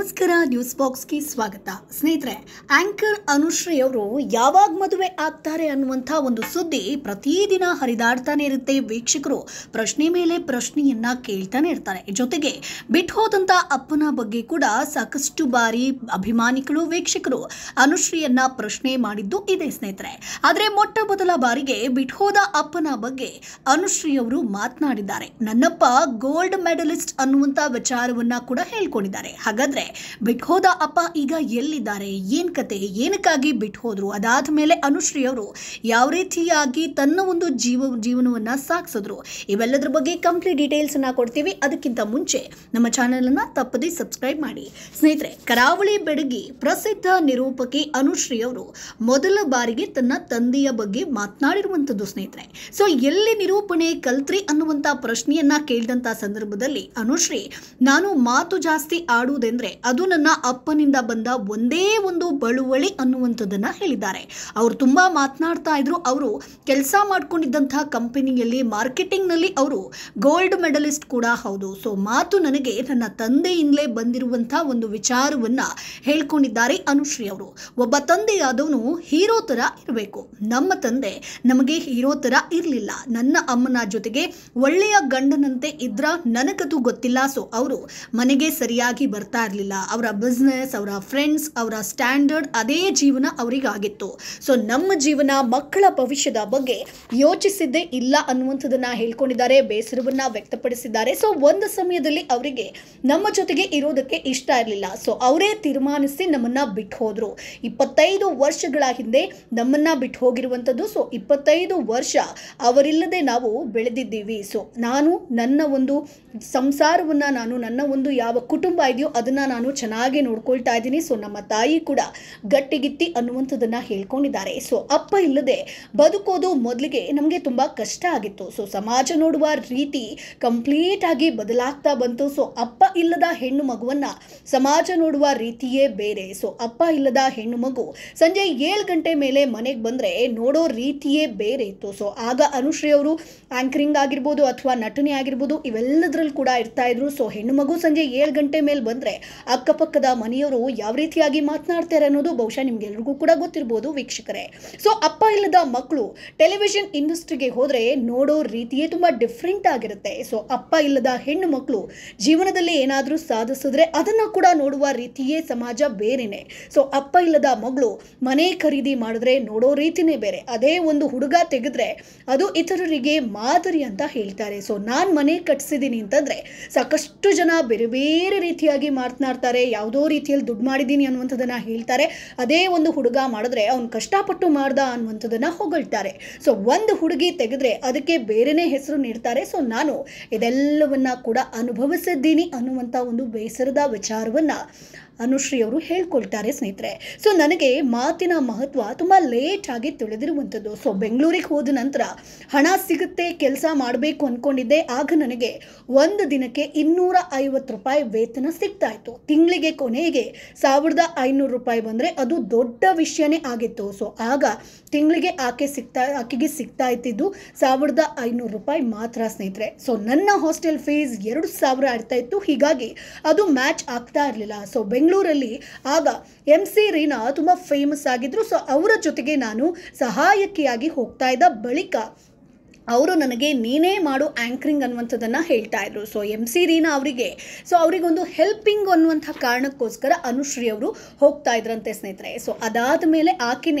ನಮಸ್ಕಾರ ನ್ಯೂಸ್ ಬಾಕ್ಸ್ಗೆ ಸ್ವಾಗತ ಸ್ನೇಹಿತರೆ. ಆಂಕರ್ ಅನುಶ್ರೀ ಅವರು ಯಾವಾಗ ಮದುವೆ ಆಗ್ತಾರೆ ಅನ್ನುವಂಥ ಒಂದು ಸುದ್ದಿ ಪ್ರತಿದಿನ ಹರಿದಾಡ್ತಾನೆ ಇರುತ್ತೆ. ವೀಕ್ಷಕರು ಪ್ರಶ್ನೆ ಮೇಲೆ ಪ್ರಶ್ನೆಯನ್ನ ಕೇಳ್ತಾನೆ ಇರ್ತಾರೆ. ಜೊತೆಗೆ ಬಿಟ್ಟು ಹೋದಂಥ ಅಪ್ಪನ ಬಗ್ಗೆ ಕೂಡ ಸಾಕಷ್ಟು ಬಾರಿ ಅಭಿಮಾನಿಗಳು ವೀಕ್ಷಕರು ಅನುಶ್ರೀಯನ್ನ ಪ್ರಶ್ನೆ ಮಾಡಿದ್ದು ಇದೆ ಸ್ನೇಹಿತರೆ. ಆದರೆ ಮೊಟ್ಟ ಮೊದಲ ಬಾರಿಗೆ ಬಿಟ್ಟು ಹೋದ ಅಪ್ಪನ ಬಗ್ಗೆ ಅನುಶ್ರೀ ಅವರು ಮಾತನಾಡಿದ್ದಾರೆ. ನನ್ನಪ್ಪ ಗೋಲ್ಡ್ ಮೆಡಲಿಸ್ಟ್ ಅನ್ನುವಂಥ ವಿಚಾರವನ್ನ ಕೂಡ ಹೇಳ್ಕೊಂಡಿದ್ದಾರೆ. ಹಾಗಾದ್ರೆ ಬಿಟ್ಟು ಹೋದ ಅಪ್ಪ ಈಗ ಎಲ್ಲಿದ್ದಾರೆ, ಏನ್ ಕತೆ, ಏನಕ್ಕಾಗಿ ಬಿಟ್ಟು ಹೋದ್ರು, ಅದಾದ ಮೇಲೆ ಅನುಶ್ರೀ ಅವರು ಯಾವ ರೀತಿಯಾಗಿ ತನ್ನ ಒಂದು ಜೀವನವನ್ನ ಸಾಗಿಸಿದ್ರು, ಇವೆಲ್ಲದರ ಬಗ್ಗೆ ಕಂಪ್ಲೀಟ್ ಡೀಟೇಲ್ಸ್ ಅನ್ನ ಕೊಡ್ತೀವಿ. ಅದಕ್ಕಿಂತ ಮುಂಚೆ ನಮ್ಮ ಚಾನೆಲ್ ಅನ್ನ ತಪ್ಪದೇ ಸಬ್ಸ್ಕ್ರೈಬ್ ಮಾಡಿ ಸ್ನೇಹಿತರೆ. ಕರಾವಳಿ ಬೆಡಗಿ ಪ್ರಸಿದ್ಧ ನಿರೂಪಕಿ ಅನುಶ್ರೀ ಅವರು ಮೊದಲ ಬಾರಿಗೆ ತನ್ನ ತಂದೆಯ ಬಗ್ಗೆ ಮಾತನಾಡಿರುವಂತದ್ದು ಸ್ನೇಹಿತರೆ. ಸೊ ಎಲ್ಲಿ ನಿರೂಪಣೆ ಕಲ್ತ್ರಿ ಅನ್ನುವಂತ ಪ್ರಶ್ನೆಯನ್ನ ಕೇಳಿದಂತ ಸಂದರ್ಭದಲ್ಲಿ ಅನುಶ್ರೀ, ನಾನು ಮಾತು ಜಾಸ್ತಿ ಆಡುವುದೆಂದ್ರೆ ಅದು ನನ್ನ ಅಪ್ಪನಿಂದ ಬಂದ ಒಂದೇ ಒಂದು ಬಳುವಳಿ ಅನ್ನುವಂಥದ್ದನ್ನ ಹೇಳಿದ್ದಾರೆ. ಅವರು ತುಂಬಾ ಮಾತನಾಡ್ತಾ ಇದ್ರು. ಅವರು ಕೆಲಸ ಮಾಡ್ಕೊಂಡಿದ್ದಂತಹ ಕಂಪನಿಯಲ್ಲಿ ಮಾರ್ಕೆಟಿಂಗ್ ನಲ್ಲಿ ಅವರು ಗೋಲ್ಡ್ ಮೆಡಲಿಸ್ಟ್ ಕೂಡ ಹೌದು. ಸೊ ಮಾತು ನನಗೆ ನನ್ನ ತಂದೆಯಿಂದಲೇ ಬಂದಿರುವಂತಹ ಒಂದು ವಿಚಾರವನ್ನ ಹೇಳ್ಕೊಂಡಿದ್ದಾರೆ ಅನುಶ್ರೀ ಅವರು. ಒಬ್ಬ ತಂದೆಯಾದವನು ಹೀರೋ ತರ ಇರಬೇಕು. ನಮ್ಮ ತಂದೆ ನಮಗೆ ಹೀರೋ ತರ ಇರಲಿಲ್ಲ. ನನ್ನ ಅಮ್ಮನ ಜೊತೆಗೆ ಒಳ್ಳೆಯ ಗಂಡನಂತೆ ಇದ್ರ ನನಗದು ಗೊತ್ತಿಲ್ಲ. ಸೊ ಅವರು ಮನೆಗೆ ಸರಿಯಾಗಿ ಬರ್ತಾ ಇರಲಿಲ್ಲ. ಅವರ ಬಿಸ್ನೆಸ್, ಅವರ ಫ್ರೆಂಡ್ಸ್, ಅವರ ಸ್ಟ್ಯಾಂಡರ್ಡ್ ಅದೇ ಜೀವನ ಅವರಿಗಾಗಿತ್ತು. ಸೊ ನಮ್ಮ ಜೀವನ, ಮಕ್ಕಳ ಭವಿಷ್ಯದ ಬಗ್ಗೆ ಯೋಚಿಸಿದ್ದೇ ಇಲ್ಲ ಅನ್ನುವಂಥದ್ದನ್ನ ಹೇಳ್ಕೊಂಡಿದ್ದಾರೆ. ಬೇಸರವನ್ನ ವ್ಯಕ್ತಪಡಿಸಿದ್ದಾರೆ. ಸೊ ಒಂದು ಸಮಯದಲ್ಲಿ ಅವರಿಗೆ ನಮ್ಮ ಜೊತೆಗೆ ಇರೋದಕ್ಕೆ ಇಷ್ಟ ಇರಲಿಲ್ಲ. ಸೊ ಅವರೇ ತೀರ್ಮಾನಿಸಿ ನಮ್ಮನ್ನ ಬಿಟ್ಟು ಹೋದ್ರು. 25 ವರ್ಷಗಳ ಹಿಂದೆ ನಮ್ಮನ್ನ ಬಿಟ್ಟು ಹೋಗಿರುವಂಥದ್ದು. ಸೊ 25 ವರ್ಷ ಅವರಿಲ್ಲದೆ ನಾವು ಬೆಳೆದಿದ್ದೀವಿ. ಸೊ ನಾನು ನನ್ನ ಒಂದು ಸಂಸಾರವನ್ನ, ನನ್ನ ಒಂದು ಯಾವ ಕುಟುಂಬ ಇದೆಯೋ ಅದನ್ನ ನಾನು ಚೆನ್ನಾಗಿ ನೋಡ್ಕೊಳ್ತಾ ಇದ್ದೀನಿ. ಸೊ ನಮ್ಮ ತಾಯಿ ಕೂಡ ಗಟ್ಟಿಗಿತ್ತಿ ಅನ್ನುವಂಥದ್ದನ್ನ ಹೇಳ್ಕೊಂಡಿದ್ದಾರೆ. ಸೊ ಅಪ್ಪ ಇಲ್ಲದೆ ಬದುಕೋದು ಮೊದಲಿಗೆ ನಮಗೆ ತುಂಬಾ ಕಷ್ಟ ಆಗಿತ್ತು. ಸೊ ಸಮಾಜ ನೋಡುವ ರೀತಿ ಕಂಪ್ಲೀಟ್ ಆಗಿ ಬದಲಾಗ್ತಾ ಬಂತು. ಸೊ ಅಪ್ಪ ಇಲ್ಲದ ಹೆಣ್ಣು ಮಗುವನ್ನ ಸಮಾಜ ನೋಡುವ ರೀತಿಯೇ ಬೇರೆ. ಸೊ ಅಪ್ಪ ಇಲ್ಲದ ಹೆಣ್ಣು ಮಗು ಸಂಜೆ 7 ಗಂಟೆ ಮೇಲೆ ಮನೆಗೆ ಬಂದ್ರೆ ನೋಡೋ ರೀತಿಯೇ ಬೇರೆ ಇತ್ತು. ಸೊ ಆಗ ಅನುಶ್ರೀ ಅವರು ಆಂಕರಿಂಗ್ ಆಗಿರ್ಬೋದು ಅಥವಾ ನಟನೆ ಆಗಿರ್ಬೋದು ಇವೆಲ್ಲದ್ರಲ್ಲಿ ಕೂಡ ಇರ್ತಾ ಇದ್ರು. ಸೊ ಹೆಣ್ಣು ಮಗು ಸಂಜೆ 7 ಗಂಟೆ ಮೇಲೆ ಬಂದ್ರೆ ಅಕ್ಕಪಕ್ಕದ ಮನೆಯವರು ಯಾವ ರೀತಿಯಾಗಿ ಮಾತನಾಡ್ತಾರೆ ಅನ್ನೋದು ಬಹುಶಃ ನಿಮ್ಗೆಲ್ರಿಗೂ ಕೂಡ ಗೊತ್ತಿರ್ಬೋದು ವೀಕ್ಷಕರೇ. ಸೊ ಅಪ್ಪ ಇಲ್ಲದ ಮಕ್ಕಳು ಟೆಲಿವಿಷನ್ ಇಂಡಸ್ಟ್ರಿಗೆ ಹೋದ್ರೆ ನೋಡೋ ರೀತಿಯೇ ತುಂಬಾ ಡಿಫ್ರೆಂಟ್ ಆಗಿರುತ್ತೆ. ಸೊ ಅಪ್ಪ ಇಲ್ಲದ ಹೆಣ್ಣು ಮಕ್ಕಳು ಜೀವನದಲ್ಲಿ ಏನಾದರೂ ಸಾಧಿಸಿದ್ರೆ ಅದನ್ನ ಕೂಡ ನೋಡುವ ರೀತಿಯೇ ಸಮಾಜ ಬೇರೆನೆ. ಸೊ ಅಪ್ಪ ಇಲ್ಲದ ಮಗಳು ಮನೆ ಖರೀದಿ ಮಾಡಿದ್ರೆ ನೋಡೋ ರೀತಿನೇ ಬೇರೆ. ಅದೇ ಒಂದು ಹುಡುಗ ತೆಗೆದ್ರೆ ಅದು ಇತರರಿಗೆ ಮಾದರಿ ಅಂತ ಹೇಳ್ತಾರೆ. ಸೊ ನಾನ್ ಮನೆ ಕಟ್ಸಿದೀನಿ ಅಂತಂದ್ರೆ ಸಾಕಷ್ಟು ಜನ ಬೇರೆ ಬೇರೆ ರೀತಿಯಾಗಿ ಮಾತನಾಡ್ತಾರೆ. ಯಾವುದೋ ರೀತಿಯಲ್ಲಿ ದುಡ್ಡು ಮಾಡಿದ್ದೀನಿ ಅನ್ನುವಂಥದ್ದನ್ನ ಹೇಳ್ತಾರೆ. ಅದೇ ಒಂದು ಹುಡುಗ ಮಾಡಿದ್ರೆ ಅವ್ನು ಕಷ್ಟಪಟ್ಟು ಮಾಡ್ದ ಅನ್ನುವಂಥದ್ದನ್ನ ಹೊಗಳ್ತಾರೆ. ಸೊ ಒಂದು ಹುಡುಗಿ ತೆಗೆದ್ರೆ ಅದಕ್ಕೆ ಬೇರೆನೇ ಹೆಸರು ನೀಡ್ತಾರೆ. ಸೊ ನಾನು ಇದೆಲ್ಲವನ್ನ ಕೂಡ ಅನುಭವಿಸಿದ್ದೀನಿ ಅನ್ನುವಂಥ ಒಂದು ಬೇಸರದ ವಿಚಾರವನ್ನ ಅನುಶ್ರೀ ಅವರು ಹೇಳ್ಕೊಳ್ತಾರೆ ಸ್ನೇಹಿತರೆ. ಸೊ ನನಗೆ ಮಾತಿನ ಮಹತ್ವ ತುಂಬ ಲೇಟ್ ಆಗಿ ತಿಳಿದಿರುವಂಥದ್ದು. ಸೊ ಬೆಂಗಳೂರಿಗೆ ಹೋದ ನಂತರ ಹಣ ಸಿಗುತ್ತೆ, ಕೆಲಸ ಮಾಡಬೇಕು ಅಂದ್ಕೊಂಡಿದ್ದೆ. ಆಗ ನನಗೆ ಒಂದು ದಿನಕ್ಕೆ 250 ರೂಪಾಯಿ ವೇತನ ಸಿಗ್ತಾ ಇತ್ತು. ತಿಂಗಳಿಗೆ ಕೊನೆಗೆ 1500 ರೂಪಾಯಿ ಬಂದರೆ ಅದು ದೊಡ್ಡ ವಿಷಯನೇ ಆಗಿತ್ತು. ಸೊ ಆಗ ತಿಂಗಳಿಗೆ ಆಕೆಗೆ ಸಿಗ್ತಾ ಇತ್ತಿದ್ದು 1500 ರೂಪಾಯಿ ಮಾತ್ರ ಸ್ನೇಹಿತರೆ. ಸೊ ನನ್ನ ಹಾಸ್ಟೆಲ್ ಫೀಸ್ 2000 ಆಗ್ತಾ ಇತ್ತು. ಹೀಗಾಗಿ ಅದು ಮ್ಯಾಚ್ ಆಗ್ತಾ ಇರಲಿಲ್ಲ. ಸೊ ಬೆಂಗಳೂರಲ್ಲಿ ಆಗ MC ರೀನಾ ತುಂಬ ಫೇಮಸ್ ಆಗಿದ್ರು. ಸೊ ಅವರ ಜೊತೆಗೆ ನಾನು ಸಹಾಯಕಿಯಾಗಿ ಹೋಗ್ತಾ ಇದ್ದ ಬಳಿಕ ಅವರು ನನಗೆ ನೀನೇ ಮಾಡು ಆ್ಯಂಕರಿಂಗ್ ಅನ್ನುವಂಥದ್ದನ್ನು ಹೇಳ್ತಾ ಇದ್ರು. ಸೊ MC ರೀನಾ ಅವರಿಗೊಂದು ಹೆಲ್ಪಿಂಗ್ ಅನ್ನುವಂಥ ಕಾರಣಕ್ಕೋಸ್ಕರ ಅನುಶ್ರೀ ಅವರು ಹೋಗ್ತಾ ಇದ್ರಂತೆ ಸ್ನೇಹಿತರೆ. ಸೊ ಅದಾದ ಮೇಲೆ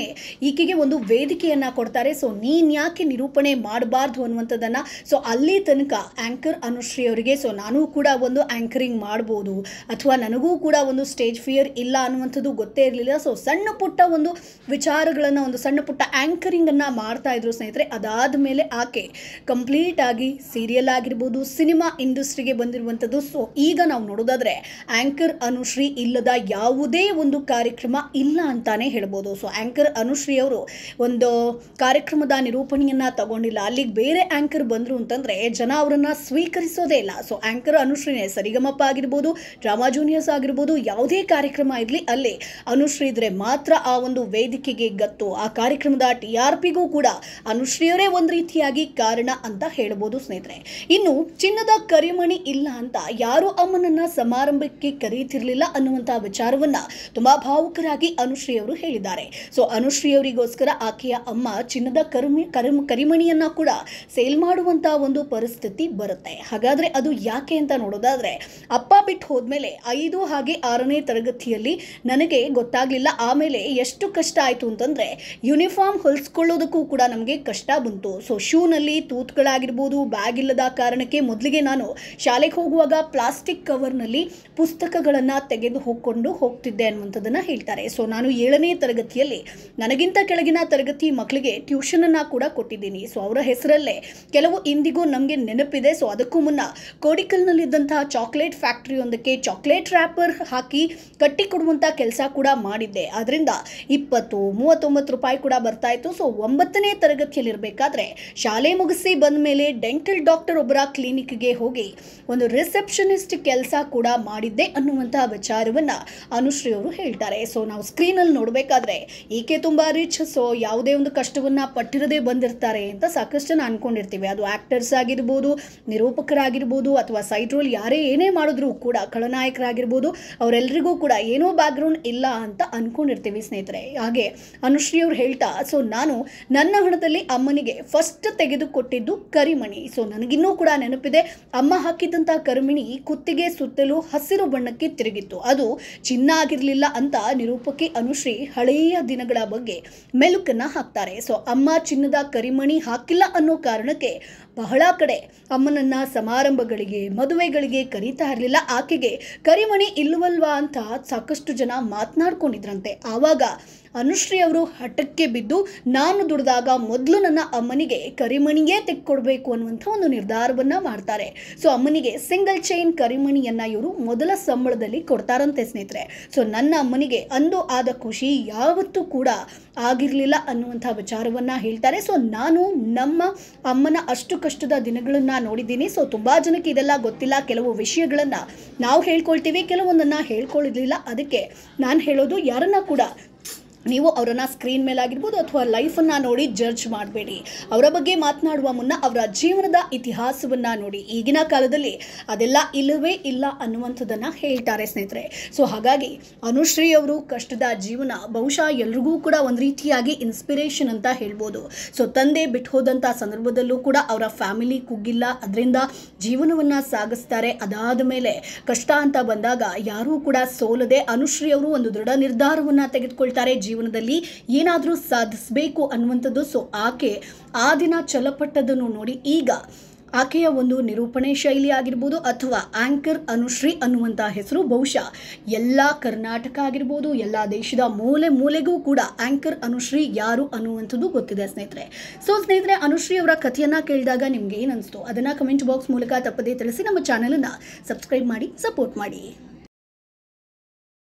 ಈಕೆಗೆ ಒಂದು ವೇದಿಕೆಯನ್ನು ಕೊಡ್ತಾರೆ. ಸೊ ನೀನು ಯಾಕೆ ನಿರೂಪಣೆ ಮಾಡಬಾರ್ದು ಅನ್ನುವಂಥದ್ದನ್ನು. ಸೊ ಅಲ್ಲಿ ತನಕ ಆ್ಯಂಕರ್ ಅನುಶ್ರೀ ಅವರಿಗೆ ಸೊ ನಾನು ಕೂಡ ಒಂದು ಆ್ಯಂಕರಿಂಗ್ ಮಾಡ್ಬೋದು ಅಥವಾ ನನಗೂ ಕೂಡ ಒಂದು ಸ್ಟೇಜ್ ಫಿಯರ್ ಇಲ್ಲ ಅನ್ನುವಂಥದ್ದು ಗೊತ್ತೇ ಇರಲಿಲ್ಲ. ಸೊ ಸಣ್ಣ ಪುಟ್ಟ ಒಂದು ವಿಚಾರಗಳನ್ನು, ಒಂದು ಸಣ್ಣ ಪುಟ್ಟ ಆ್ಯಂಕರಿಂಗನ್ನು ಮಾಡ್ತಾ ಇದ್ರು ಸ್ನೇಹಿತರೆ. ಅದಾದ ಮೇಲೆ ಆಕೆ ಕಂಪ್ಲೀಟ್ ಆಗಿ ಸೀರಿಯಲ್ ಆಗಿರ್ಬೋದು, ಸಿನಿಮಾ ಇಂಡಸ್ಟ್ರಿಗೆ ಬಂದಿರುವಂಥದ್ದು. ಸೊ ಈಗ ನಾವು ನೋಡೋದಾದ್ರೆ ಆಂಕರ್ ಅನುಶ್ರೀ ಇಲ್ಲದ ಯಾವುದೇ ಒಂದು ಕಾರ್ಯಕ್ರಮ ಇಲ್ಲ ಅಂತಾನೆ ಹೇಳ್ಬೋದು. ಸೊ ಆಂಕರ್ ಅನುಶ್ರೀ ಅವರು ಒಂದು ಕಾರ್ಯಕ್ರಮದ ನಿರೂಪಣೆಯನ್ನ ತಗೊಂಡಿಲ್ಲ. ಅಲ್ಲಿಗೆ ಬೇರೆ ಆಂಕರ್ ಬಂದ್ರು ಅಂತಂದ್ರೆ ಜನ ಅವರನ್ನ ಸ್ವೀಕರಿಸೋದೇ ಇಲ್ಲ. So anchor ಅನುಶ್ರೀನೇ. ಸರಿಗಮಪ ಆಗಿರ್ಬೋದು, ಡ್ರಾಮಾ ಜೂನಿಯರ್ಸ್ ಆಗಿರ್ಬೋದು, ಯಾವುದೇ ಕಾರ್ಯಕ್ರಮ ಇರಲಿ ಅಲ್ಲಿ ಅನುಶ್ರೀ ಇದ್ರೆ ಮಾತ್ರ ಆ ಒಂದು ವೇದಿಕೆಗೆ ಗತ್ತು. ಆ ಕಾರ್ಯಕ್ರಮದ TRPಗೂ ಕೂಡ ಅನುಶ್ರೀಯವರೇ ಒಂದು ರೀತಿಯಾಗಿ ಮುಖ್ಯವಾಗಿ ಕಾರಣ ಅಂತ ಹೇಳ್ಬೋದು ಸ್ನೇಹಿತರೆ. ಇನ್ನು ಚಿನ್ನದ ಕರಿಮಣಿ ಇಲ್ಲ ಅಂತ ಯಾರು ಅಮ್ಮನನ್ನ ಸಮಾರಂಭಕ್ಕೆ ಕರೀತಿರ್ಲಿಲ್ಲ ಅನ್ನುವಂತಹ ವಿಚಾರವನ್ನ ತುಂಬಾ ಭಾವುಕರಾಗಿ ಅನುಶ್ರೀ ಅವರು ಹೇಳಿದ್ದಾರೆ. ಸೊ ಅನುಶ್ರೀ ಅವರಿಗೋಸ್ಕರ ಆಕೆಯ ಅಮ್ಮ ಚಿನ್ನದ ಕರಿಮಣಿಯನ್ನ ಕೂಡ ಸೇಲ್ ಮಾಡುವಂತ ಒಂದು ಪರಿಸ್ಥಿತಿ ಬರುತ್ತೆ. ಹಾಗಾದ್ರೆ ಅದು ಯಾಕೆ ಅಂತ ನೋಡೋದಾದ್ರೆ, ಅಪ್ಪ ಬಿಟ್ಟು ಹೋದ್ಮೇಲೆ 5 ಹಾಗೆ 6ನೇ ತರಗತಿಯಲ್ಲಿ ನನಗೆ ಗೊತ್ತಾಗ್ಲಿಲ್ಲ. ಆಮೇಲೆ ಎಷ್ಟು ಕಷ್ಟ ಆಯ್ತು ಅಂತಂದ್ರೆ ಯೂನಿಫಾರ್ಮ್ ಹೊಲಿಸ್ಕೊಳ್ಳೋದಕ್ಕೂ ಕೂಡ ನಮಗೆ ಕಷ್ಟ ಬಂತು. ಸೊ ಶೂನಲ್ಲಿ ತೂತುಗಳಾಗಿರ್ಬೋದು, ಬ್ಯಾಗ್ ಇಲ್ಲದ ಕಾರಣಕ್ಕೆ ಮೊದಲಿಗೆ ನಾನು ಶಾಲೆಗೆ ಹೋಗುವಾಗ ಪ್ಲಾಸ್ಟಿಕ್ ಕವರ್ನಲ್ಲಿ ಪುಸ್ತಕಗಳನ್ನು ತೆಗೆದು ಹೋಗ್ತಿದ್ದೆ ಅನ್ನುವಂಥದ್ದನ್ನು ಹೇಳ್ತಾರೆ. ಸೊ ನಾನು 7ನೇ ತರಗತಿಯಲ್ಲಿ ನನಗಿಂತ ಕೆಳಗಿನ ತರಗತಿ ಮಕ್ಕಳಿಗೆ ಟ್ಯೂಷನ್ ಅನ್ನ ಕೂಡ ಕೊಟ್ಟಿದ್ದೀನಿ. ಸೊ ಅವರ ಹೆಸರಲ್ಲೇ ಕೆಲವು ಇಂದಿಗೂ ನಮಗೆ ನೆನಪಿದೆ. ಸೊ ಅದಕ್ಕೂ ಮುನ್ನ ಕೋಡಿಕಲ್ನಲ್ಲಿದ್ದಂತಹ ಚಾಕ್ಲೇಟ್ ಫ್ಯಾಕ್ಟರಿ ಒಂದಕ್ಕೆ ಚಾಕ್ಲೇಟ್ ರ್ಯಾಪರ್ ಹಾಕಿ ಕಟ್ಟಿ ಕೊಡುವಂಥ ಕೆಲಸ ಕೂಡ ಮಾಡಿದ್ದೆ. ಅದರಿಂದ 20-39 ರೂಪಾಯಿ ಕೂಡ ಬರ್ತಾ ಇತ್ತು. ಸೊ 9ನೇ ತರಗತಿಯಲ್ಲಿರಬೇಕಾದ್ರೆ ಶಾಲೆ ಮುಗಿಸಿ ಬಂದ ಮೇಲೆ ಡೆಂಟಲ್ ಡಾಕ್ಟರ್ ಒಬ್ಬರ ಕ್ಲಿನಿಕ್ಗೆ ಹೋಗಿ ಒಂದು ರಿಸೆಪ್ಷನಿಸ್ಟ್ ಕೆಲಸ ಕೂಡ ಮಾಡಿದ್ದೆ ಅನ್ನುವಂತಹ ವಿಚಾರವನ್ನ ಅನುಶ್ರೀ ಅವರು ಹೇಳ್ತಾರೆ. ಸೊ ನಾವು ಸ್ಕ್ರೀನಲ್ಲಿ ನೋಡಬೇಕಾದ್ರೆ ಈಕೆ ತುಂಬಾ ರಿಚ್, ಸೊ ಯಾವುದೇ ಒಂದು ಕಷ್ಟವನ್ನ ಪಟ್ಟಿರದೆ ಬಂದಿರ್ತಾರೆ ಅಂತ ಸಾಕಷ್ಟು ಜನ ಅನ್ಕೊಂಡಿರ್ತೀವಿ. ಅದು ಆಕ್ಟರ್ಸ್ ಆಗಿರ್ಬೋದು, ನಿರೂಪಕರಾಗಿರ್ಬೋದು, ಅಥವಾ ಸೈಡ್ ರೋಲ್ ಯಾರೇ ಏನೇ ಮಾಡಿದ್ರು ಕೂಡ, ಖಳನಾಯಕರಾಗಿರ್ಬೋದು, ಅವರೆಲ್ಲರಿಗೂ ಕೂಡ ಏನೋ ಬ್ಯಾಕ್ಗ್ರೌಂಡ್ ಇಲ್ಲ ಅಂತ ಅನ್ಕೊಂಡಿರ್ತೀವಿ ಸ್ನೇಹಿತರೆ. ಹಾಗೆ ಅನುಶ್ರೀ ಅವರು ಹೇಳ್ತಾ, ಸೊ ನಾನು ನನ್ನ ಹಣದಲ್ಲಿ ಅಮ್ಮನಿಗೆ ಫಸ್ಟ್ ತೆಗೆದುಕೊಟ್ಟಿದ್ದು ಕರಿಮಣಿ. ಸೊ ನನಗಿನ್ನೂ ಕೂಡ ನೆನಪಿದೆ, ಅಮ್ಮ ಹಾಕಿದಂಥ ಕರಿಮಣಿ ಕುತ್ತಿಗೆ ಸುತ್ತಲೂ ಹಸಿರು ಬಣ್ಣಕ್ಕೆ ತಿರುಗಿತ್ತು. ಅದು ಚಿನ್ನ ಆಗಿರಲಿಲ್ಲ ಅಂತ ನಿರೂಪಕಿ ಅನುಶ್ರೀ ಹಳೆಯ ದಿನಗಳ ಬಗ್ಗೆ ಮೆಲುಕನ್ನ ಹಾಕ್ತಾರೆ. ಸೊ ಅಮ್ಮ ಚಿನ್ನದ ಕರಿಮಣಿ ಹಾಕಿಲ್ಲ ಅನ್ನೋ ಕಾರಣಕ್ಕೆ ಬಹಳ ಕಡೆ ಅಮ್ಮನನ್ನ ಸಮಾರಂಭಗಳಿಗೆ, ಮದುವೆಗಳಿಗೆ ಕರೀತಾ ಇರಲಿಲ್ಲ. ಆಕೆಗೆ ಕರಿಮಣಿ ಇಲ್ಲವಲ್ವಾ ಅಂತ ಸಾಕಷ್ಟು ಜನ ಮಾತನಾಡ್ಕೊಂಡಿದ್ರಂತೆ. ಆವಾಗ ಅನುಶ್ರೀ ಅವರು ಹಠಕ್ಕೆ ಬಿದ್ದು, ನಾನು ದುಡಿದಾಗ ಮೊದಲು ನನ್ನ ಅಮ್ಮನಿಗೆ ಕರಿಮಣಿಯೇ ತೆಕ್ಕೊಡ್ಬೇಕು ಅನ್ನುವಂಥ ಒಂದು ನಿರ್ಧಾರವನ್ನ ಮಾಡ್ತಾರೆ. ಸೊ ಅಮ್ಮನಿಗೆ ಸಿಂಗಲ್ ಚೈನ್ ಕರಿಮಣಿಯನ್ನ ಇವರು ಮೊದಲ ಸಂಬಳದಲ್ಲಿ ಕೊಡ್ತಾರಂತೆ ಸ್ನೇಹಿತರೆ. ಸೊ ನನ್ನ ಅಮ್ಮನಿಗೆ ಅಂದು ಆದ ಖುಷಿ ಯಾವತ್ತೂ ಕೂಡ ಆಗಿರಲಿಲ್ಲ ಅನ್ನುವಂಥ ವಿಚಾರವನ್ನ ಹೇಳ್ತಾರೆ. ಸೊ ನಾನು ನಮ್ಮ ಅಮ್ಮನ ಅಷ್ಟು ಕಷ್ಟದ ದಿನಗಳನ್ನ ನೋಡಿದ್ದೀನಿ. ಸೊ ತುಂಬಾ ಜನಕ್ಕೆ ಇದೆಲ್ಲ ಗೊತ್ತಿಲ್ಲ. ಕೆಲವು ವಿಷಯಗಳನ್ನ ನಾವು ಹೇಳ್ಕೊಳ್ತೀವಿ, ಕೆಲವೊಂದನ್ನ ಹೇಳ್ಕೊಳ್ಳೋದಿಲ್ಲ. ಅದಕ್ಕೆ ನಾನು ಹೇಳೋದು, ಯಾರನ್ನ ಕೂಡ ನೀವು ಅವರನ್ನು ಸ್ಕ್ರೀನ್ ಮೇಲಾಗಿರ್ಬೋದು ಅಥವಾ ಲೈಫನ್ನು ನೋಡಿ ಜಡ್ಜ್ ಮಾಡಬೇಡಿ. ಅವರ ಬಗ್ಗೆ ಮಾತನಾಡುವ ಮುನ್ನ ಅವರ ಜೀವನದ ಇತಿಹಾಸವನ್ನು ನೋಡಿ. ಈಗಿನ ಕಾಲದಲ್ಲಿ ಅದೆಲ್ಲ ಇಲ್ಲವೇ ಇಲ್ಲ ಅನ್ನುವಂಥದ್ದನ್ನು ಹೇಳ್ತಾರೆ ಸ್ನೇಹಿತರೆ. ಸೊ ಹಾಗಾಗಿ ಅನುಶ್ರೀ ಅವರು ಕಷ್ಟದ ಜೀವನ ಬಹುಶಃ ಎಲ್ರಿಗೂ ಕೂಡ ಒಂದು ರೀತಿಯಾಗಿ ಇನ್ಸ್ಪಿರೇಷನ್ ಅಂತ ಹೇಳ್ಬೋದು. ಸೊ ತಂದೆ ಬಿಟ್ಟು ಹೋದಂಥ ಸಂದರ್ಭದಲ್ಲೂ ಕೂಡ ಅವರ ಫ್ಯಾಮಿಲಿ ಕುಗ್ಗಿಲ್ಲ, ಅದರಿಂದ ಜೀವನವನ್ನು ಸಾಗಿಸ್ತಾರೆ. ಅದಾದ ಮೇಲೆ ಕಷ್ಟ ಅಂತ ಬಂದಾಗ ಯಾರೂ ಕೂಡ ಸೋಲದೆ ಅನುಶ್ರೀ ಅವರು ಒಂದು ದೃಢ ನಿರ್ಧಾರವನ್ನು ತೆಗೆದುಕೊಳ್ತಾರೆ. ಜೀವನದಲ್ಲಿ ಏನಾದರೂ ಸಾಧಿಸಬೇಕು ಅನ್ನುವಂಥದ್ದು. ಸೊ ಆಕೆ ಆ ದಿನ ಛಲಪಟ್ಟದನ್ನು ನೋಡಿ ಈಗ ಆಕೆಯ ಒಂದು ನಿರೂಪಣೆ ಶೈಲಿ ಆಗಿರ್ಬೋದು ಅಥವಾ ಆಂಕರ್ ಅನುಶ್ರೀ ಅನ್ನುವಂಥ ಹೆಸರು ಬಹುಶಃ ಎಲ್ಲ ಕರ್ನಾಟಕ ಆಗಿರ್ಬೋದು, ಎಲ್ಲ ದೇಶದ ಮೂಲೆ ಮೂಲೆಗೂ ಕೂಡ ಆಂಕರ್ ಅನುಶ್ರೀ ಯಾರು ಅನ್ನುವಂಥದ್ದು ಗೊತ್ತಿದೆ ಸ್ನೇಹಿತರೆ. ಸೊ ಸ್ನೇಹಿತರೆ, ಅನುಶ್ರೀ ಅವರ ಕಥೆಯನ್ನು ಕೇಳಿದಾಗ ನಿಮ್ಗೆ ಏನು ಅನಿಸ್ತು ಅದನ್ನು ಕಮೆಂಟ್ ಬಾಕ್ಸ್ ಮೂಲಕ ತಪ್ಪದೇ ತಿಳಿಸಿ. ನಮ್ಮ ಚಾನಲನ್ನು ಸಬ್ಸ್ಕ್ರೈಬ್ ಮಾಡಿ, ಸಪೋರ್ಟ್ ಮಾಡಿ.